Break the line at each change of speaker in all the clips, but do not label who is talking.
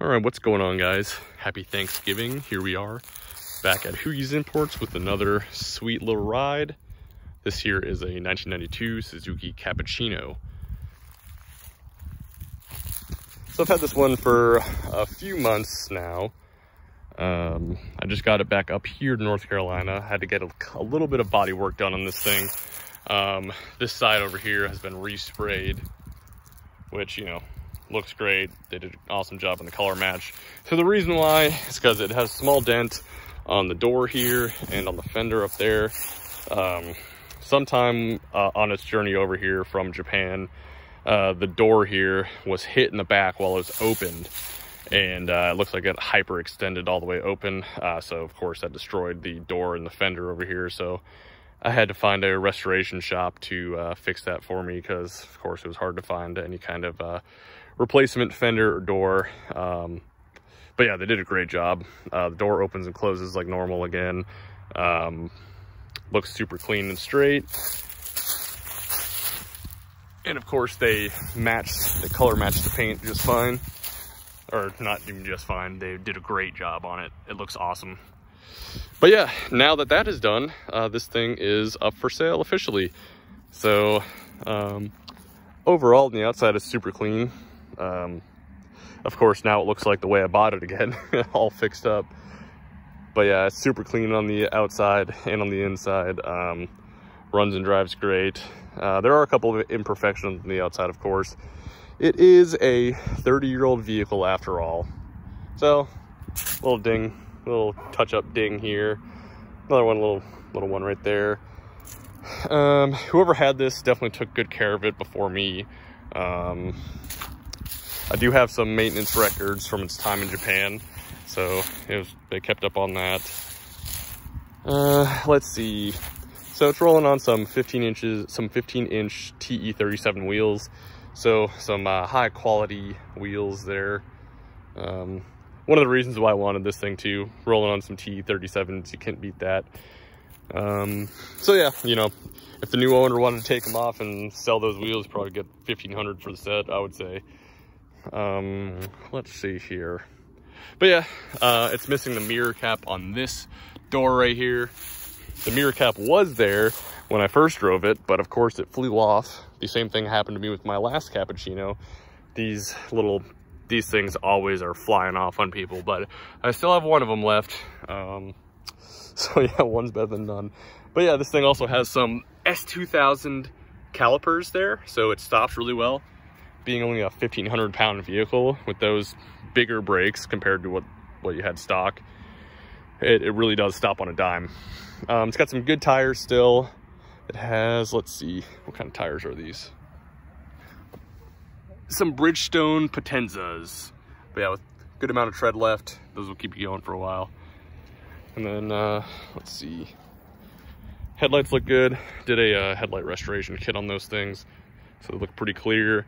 All right, what's going on, guys? Happy Thanksgiving. Here we are back at Hoogie's Imports with another sweet little ride. This here is a 1992 Suzuki Cappuccino. So I've had this one for a few months now. I just got it back up here to North Carolina. I had to get a little bit of body work done on this thing. This side over here has been resprayed, which, you know, looks great. They did an awesome job on the color match. So the reason why is because it has a small dent on the door here and on the fender up there. Sometime on its journey over here from Japan, the door here was hit in the back while it was opened, and it looks like it hyperextended all the way open. So of course that destroyed the door and the fender over here. So I had to find a restoration shop to fix that for me, because of course it was hard to find any kind of replacement fender or door. But yeah, they did a great job. The door opens and closes like normal again. Looks super clean and straight. And of course they color matched the paint just fine. Or not even just fine, they did a great job on it. It looks awesome. But yeah, now that that is done, this thing is up for sale officially. So overall, on the outside is super clean. Of course, now it looks like the way I bought it again, all fixed up. But yeah, it's super clean on the outside and on the inside. Runs and drives great. There are a couple of imperfections on the outside, of course. It is a 30-year-old vehicle after all. So, little touch-up ding here. Another one, little one right there. Whoever had this definitely took good care of it before me. I do have some maintenance records from its time in Japan, so they kept up on that. Let's see. So it's rolling on some 15-inch TE37 wheels. So some high quality wheels there. One of the reasons why I wanted this thing too, rolling on some TE37s, you can't beat that. So yeah, you know, if the new owner wanted to take them off and sell those wheels, probably get $1,500 for the set, I would say. Let's see here. But yeah, it's missing the mirror cap on this door right here. The mirror cap was there when I first drove it, but of course it flew off. The same thing happened to me with my last Cappuccino. These things always are flying off on people, but I still have one of them left. So yeah, one's better than none. But yeah, this thing also has some S2000 calipers there, so it stops really well. Being only a 1,500-pound vehicle with those bigger brakes compared to what you had stock, it really does stop on a dime. It's got some good tires still. It has, let's see, what kind of tires are these? Some Bridgestone Potenzas. But yeah, with a good amount of tread left, those will keep you going for a while. And then, let's see. Headlights look good. Did a headlight restoration kit on those things, so they look pretty clear.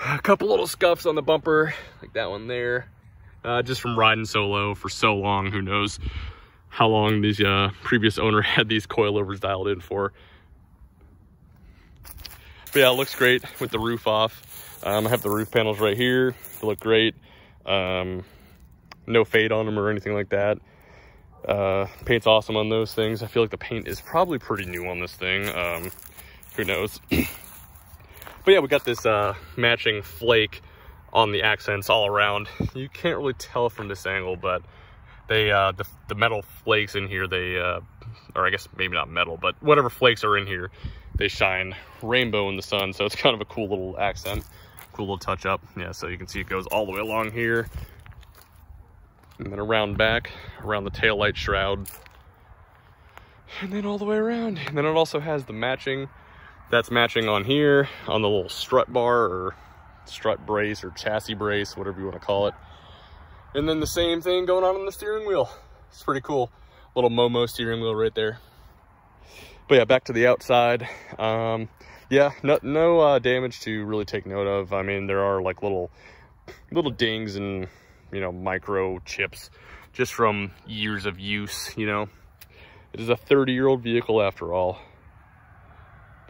A couple little scuffs on the bumper, like that one there. Just from riding solo for so long, who knows how long these previous owner had these coilovers dialed in for. But yeah, it looks great with the roof off. I have the roof panels right here. They look great. No fade on them or anything like that. Paint's awesome on those things. I feel like the paint is probably pretty new on this thing. Who knows? But yeah, we got this matching flake on the accents all around. You can't really tell from this angle, but they the metal flakes in here, or I guess maybe not metal, but whatever flakes are in here, they shine rainbow in the sun. So it's kind of a cool little accent, cool little touch up. Yeah, so you can see it goes all the way along here, and then around back, around the taillight shroud, and then all the way around. And then it also has the matching. That's matching on here, on the little strut bar, or strut brace, or chassis brace, whatever you want to call it. And then the same thing going on the steering wheel. It's pretty cool. Little Momo steering wheel right there. But yeah, back to the outside. Yeah, no damage to really take note of. I mean, there are like little dings and, you know, micro chips just from years of use, you know. It is a 30-year-old vehicle after all.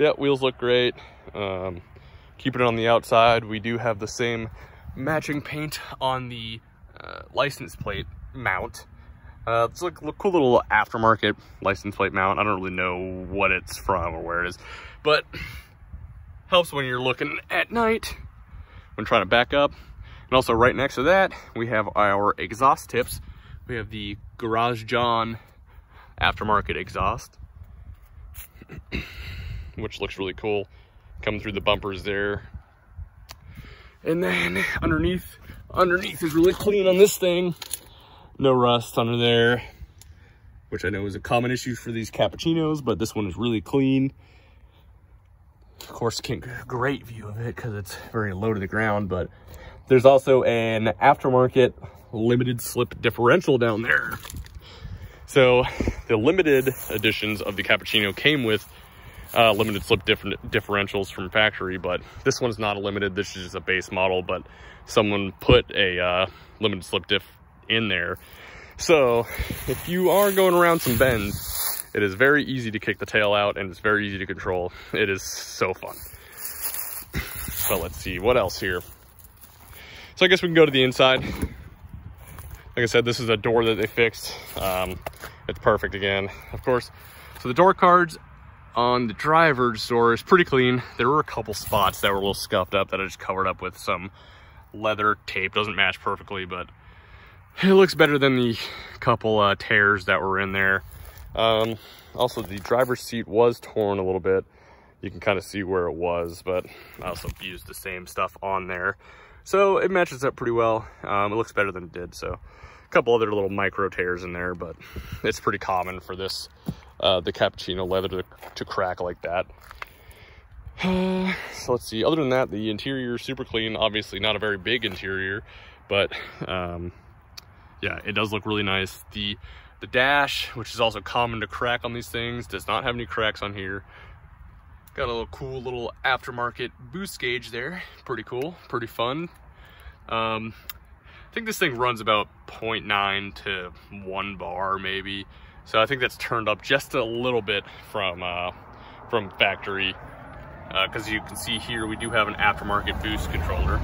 Yeah, wheels look great. Keeping it on the outside, we do have the same matching paint on the license plate mount. It's like a cool little aftermarket license plate mount. I don't really know what it's from or where it is, but helps when you're looking at night when trying to back up. And also right next to that, we have our exhaust tips. We have the Garage John aftermarket exhaust, which looks really cool, coming through the bumpers there. And then underneath is really clean on this thing. No rust under there, which I know is a common issue for these cappuccinos, but this one is really clean. Of course, can't get a great view of it because it's very low to the ground, but there's also an aftermarket limited slip differential down there. So the limited editions of the cappuccino came with limited slip differentials from factory, but this one's not a limited. This is just a base model, but someone put a limited slip diff in there. So if you are going around some bends, it is very easy to kick the tail out, and it's very easy to control. It is so fun. So let's see what else here. So I guess we can go to the inside. Like I said, this is a door that they fixed. It's perfect again, of course. So the door cards on the driver's door is pretty clean. There were a couple spots that were a little scuffed up that I just covered up with some leather tape. Doesn't match perfectly, but it looks better than the couple tears that were in there. Also, the driver's seat was torn a little bit. You can kind of see where it was, but I also used the same stuff on there. So it matches up pretty well. It looks better than it did. So a couple other little micro tears in there, but it's pretty common for this, the cappuccino leather to crack like that. So let's see, other than that, the interior is super clean. Obviously not a very big interior, but yeah, it does look really nice. The dash, which is also common to crack on these things, does not have any cracks on here. Got a little cool little aftermarket boost gauge there. Pretty cool, pretty fun. I think this thing runs about 0.9 to 1 bar maybe. So I think that's turned up just a little bit from factory. Because you can see here, we do have an aftermarket boost controller.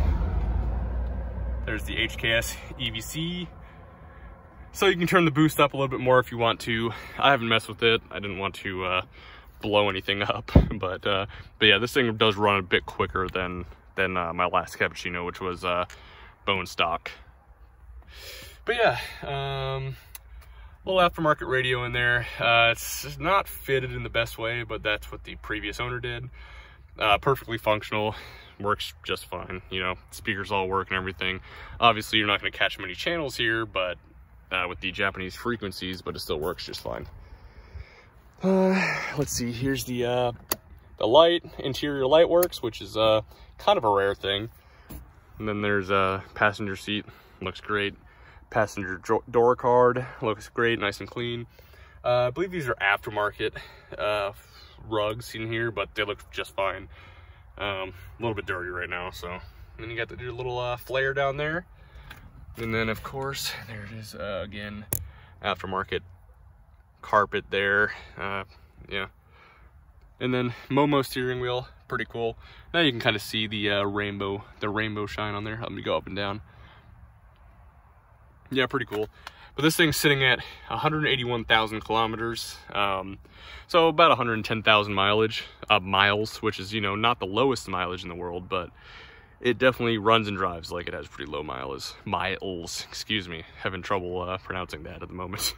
There's the HKS EVC. So you can turn the boost up a little bit more if you want to. I haven't messed with it. I didn't want to blow anything up, but yeah, this thing does run a bit quicker than my last cappuccino, which was bone stock. But yeah, little aftermarket radio in there. It's not fitted in the best way, but that's what the previous owner did. Perfectly functional, works just fine. You know, speakers all work and everything. Obviously, you're not going to catch many channels here, but with the Japanese frequencies, but it still works just fine. Let's see, here's the light, interior light works, which is kind of a rare thing. And then there's a passenger seat, looks great. Passenger door card, looks great, nice and clean. I believe these are aftermarket rugs in here, but they look just fine. A little bit dirty right now, so. And then you got your little flare down there. And then, of course, there it is, again, aftermarket carpet there. Yeah. And then Momo steering wheel, pretty cool. Now you can kind of see the rainbow shine on there. Let me go up and down. Yeah, pretty cool. But this thing's sitting at 181,000 kilometers. So about 110,000 miles, which is, you know, not the lowest mileage in the world, but it definitely runs and drives like it has pretty low miles, excuse me. Having trouble pronouncing that at the moment.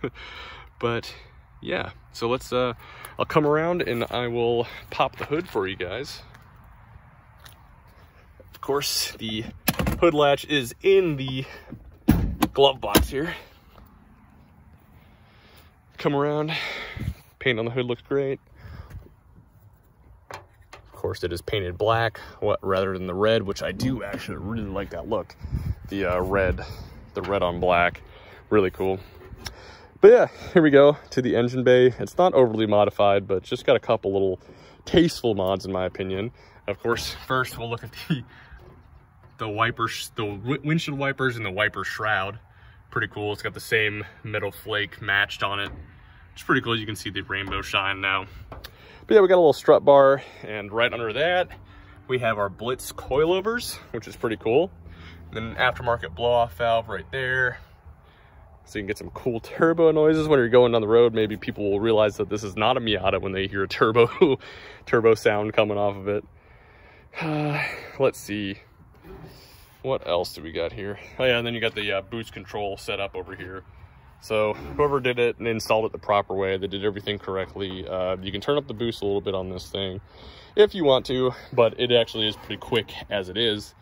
But yeah, so let's, I'll come around and I will pop the hood for you guys. Of course, the hood latch is in the glove box here. Come around, paint on the hood looks great. Of course, it is painted black rather than the red, which I do actually really like that look. The red on black, really cool. But yeah, here we go to the engine bay. It's not overly modified, but just got a couple little tasteful mods in my opinion. Of course, first we'll look at the wipers, the windshield wipers and the wiper shroud. Pretty cool. It's got the same metal flake matched on it. It's pretty cool. You can see the rainbow shine now. But yeah, we got a little strut bar, and right under that we have our Blitz coilovers, which is pretty cool. Then an aftermarket blow-off valve right there. So you can get some cool turbo noises when you're going down the road. Maybe people will realize that this is not a Miata when they hear a turbo sound coming off of it. Let's see. What else do we got here? Oh yeah, and then you got the boost control set up over here. So whoever did it and installed it the proper way, they did everything correctly. You can turn up the boost a little bit on this thing if you want to, but it actually is pretty quick as it is.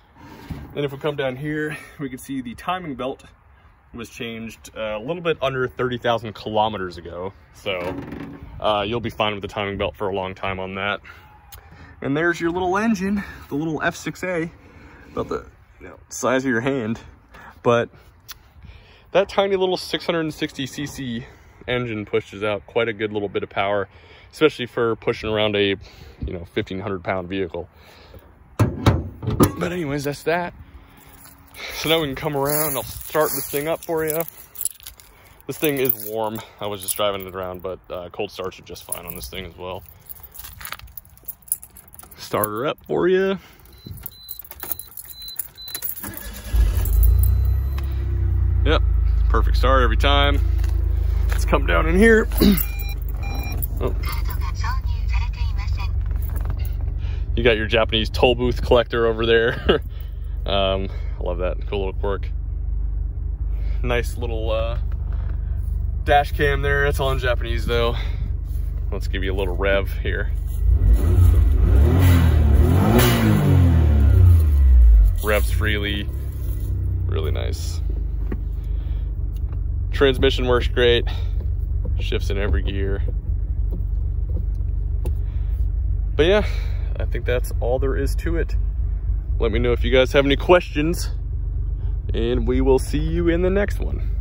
And if we come down here, we can see the timing belt was changed a little bit under 30,000 kilometers ago. So you'll be fine with the timing belt for a long time on that. And there's your little engine, the little F6A, about the size of your hand. But that tiny little 660cc engine pushes out quite a good little bit of power, especially for pushing around a 1,500 pound vehicle. But anyways, that's that. So now we can come around. I'll start this thing up for you. This thing is warm. I was just driving it around, but cold starts are just fine on this thing as well. Start her up for you. Yep, perfect start every time. Let's come down in here. Oh. You got your Japanese toll booth collector over there. I love that, cool little quirk. Nice little dash cam there. It's all in Japanese though. Let's give you a little rev here. Revs freely, really nice. Transmission works great, shifts in every gear. But yeah, I think that's all there is to it. Let me know if you guys have any questions, and we will see you in the next one.